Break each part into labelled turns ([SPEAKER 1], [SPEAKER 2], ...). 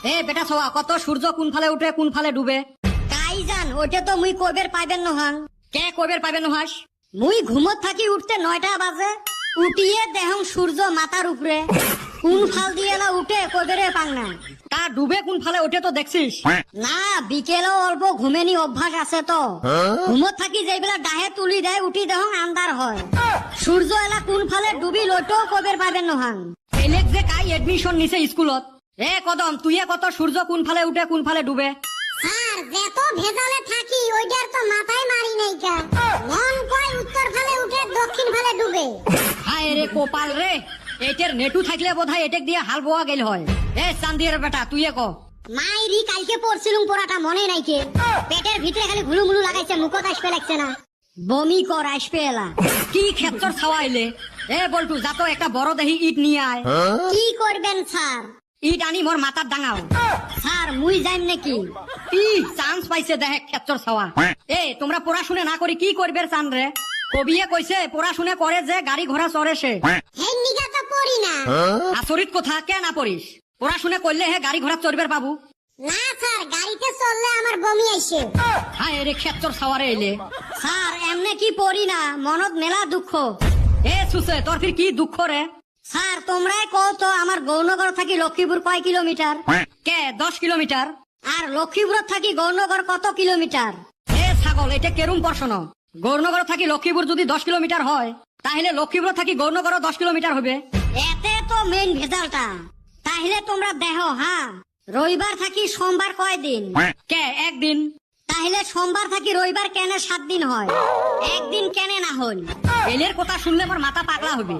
[SPEAKER 1] এ বেটা সওয়া কত সূর্য কোন ফালে উঠে কোন ফালে ডুবে কাই জান ওইটা তো মুই কইবের পাইবেন নহাং কে কইবের পাইবেন নহাস মুই ঘুমত থাকি উঠতে 9টা বাজে উঠিয়ে দেহং সূর্য মাথার উপরে কোন ফাল দিয়ে এলা উঠে কইবেরে পাং না তা ডুবে কোন ফালে ওঠে তো দেখছিস না বিকেলেও অল্প ঘুমেনি অভ্যাস আছে তো ঘুমত থাকি যেইবেলা ডাহে তুলি দেয় উঠি দেহং আন্ধার হয় সূর্য এলা কোন ফালে ডুবি লইতেও কইবের পাইবেন নহাং এলেক যে কাই এডমিশন নিছে স্কুলত এ কদম তুইয়ে কত সূর্য কোন ফালে উঠে কোন ফালে ডুবে
[SPEAKER 2] স্যার যত ভেজালে থাকি ওইটার তো মাথায় মারি নাই কা মন কয় উত্তর ফালে উঠে দক্ষিণ ফালে ডুবে
[SPEAKER 1] হায় রে কোপাল রে এটের নেটু থাকলে বোধহয় এটেক দিয়ে হাল বোয়া গেল হয় এ চান্দির বেটা তুইয়ে ক
[SPEAKER 2] মাইরি কালকে পড়ছিলুম পড়াটা মনে নাই কে পেটের ভিতরে খালি ঘুলুমুলু লাগাইছে মুখত আসবে লাগছে না
[SPEAKER 1] বমি কর আসবে এলা কি ক্ষেত্র খাওয়াইলে এ বলটু যাতো একটা বড় দেহি ইট নিয়ে আয়
[SPEAKER 2] কি করবেন স্যার
[SPEAKER 1] ইট আনি মোর মাথার ডাঙাও
[SPEAKER 2] স্যার মুই যাইম নাকি
[SPEAKER 1] ই চান্স পাইছে দেখে ক্ষেত্র ছাওয়া এ তোমরা পড়াশুনে না করি কি করবে চান রে কবিয়ে কইছে পড়াশুনে করে যে গাড়ি ঘোড়া চড়ে সে
[SPEAKER 2] হেন নিগা তো পড়ি না
[SPEAKER 1] আচরিত কথা কে না পড়িস পড়াশুনে করলে হে গাড়ি ঘোড়া চড়বে পাবু
[SPEAKER 2] না স্যার গাড়িতে চললে আমার বমি আইছে
[SPEAKER 1] হায় রে ক্ষেত্র ছাওয়ারে এলে
[SPEAKER 2] স্যার এমনে কি পড়ি না মনত মেলা দুঃখ
[SPEAKER 1] এ সুসে তোর ফির কি দুঃখ রে
[SPEAKER 2] স্যার তোমরাই কও তো আমার গৌরনগর থাকি লক্ষ্মীপুর কয় কিলোমিটার
[SPEAKER 1] কে 10 কিলোমিটার
[SPEAKER 2] আর লক্ষ্মীপুর থাকি গৌরনগর কত কিলোমিটার
[SPEAKER 1] এ ছাগল এটা কেরুম প্রশ্ন গৌরনগর থাকি লক্ষ্মীপুর যদি 10 কিলোমিটার হয় তাহলে লক্ষ্মীপুর থাকি গৌরনগর 10 কিলোমিটার হবে
[SPEAKER 2] এতে তো মেইন ভেজালটা তাহলে তোমরা দেখো হ্যাঁ রবিবার থাকি সোমবার কয় দিন
[SPEAKER 1] কে একদিন
[SPEAKER 2] তাহলে সোমবার থাকি রবিবার কেনে 7 দিন হয় একদিন কেনে না হল
[SPEAKER 1] এলের কথা শুনলে আমার মাথা পাগলা হবে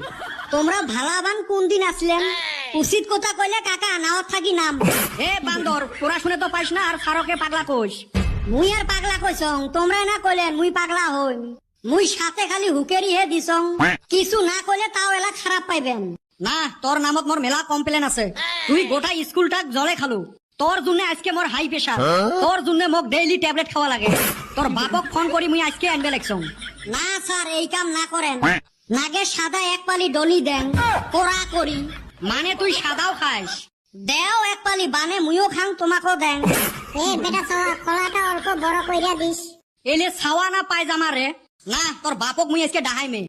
[SPEAKER 2] তোমরা ভালাবান কোন দিন আসলেন উচিত কথা কইলে কাকা নাও থাকি নাম
[SPEAKER 1] এ বান্দর পড়াশুনে তো পাইস না আর ফারকে পাগলা কোষ
[SPEAKER 2] মুই আর পাগলা কইছং তোমরা না কইলেন মুই পাগলা হই মুই সাথে খালি হুকেরি হে দিছং কিছু না কইলে তাও এলা খারাপ পাইবেন
[SPEAKER 1] না তোর নামত মোর মেলা কমপ্লেন আছে তুই গোটা স্কুলটা জলে খালু তোর জন্য আজকে মোর হাই প্রেসার তোর জন্য মোক ডেইলি ট্যাবলেট খাওয়া লাগে তোর বাপক ফোন করি মুই আজকে আনবে লাগছং
[SPEAKER 2] না স্যার এই কাম না করেন নাগে সাদা এক পালি ডলি দেন কোরা করি
[SPEAKER 1] মানে তুই সাদাও খাস
[SPEAKER 2] দেও এক পালি বানে মুইও খাং তোমাকেও দেন এ বেটা সওয়া কলাটা অল্প বড় কইরা দিস
[SPEAKER 1] এলে ছাওয়া না পায়জামা রে না তোর বাপক মুই আজকে ডাহাই মে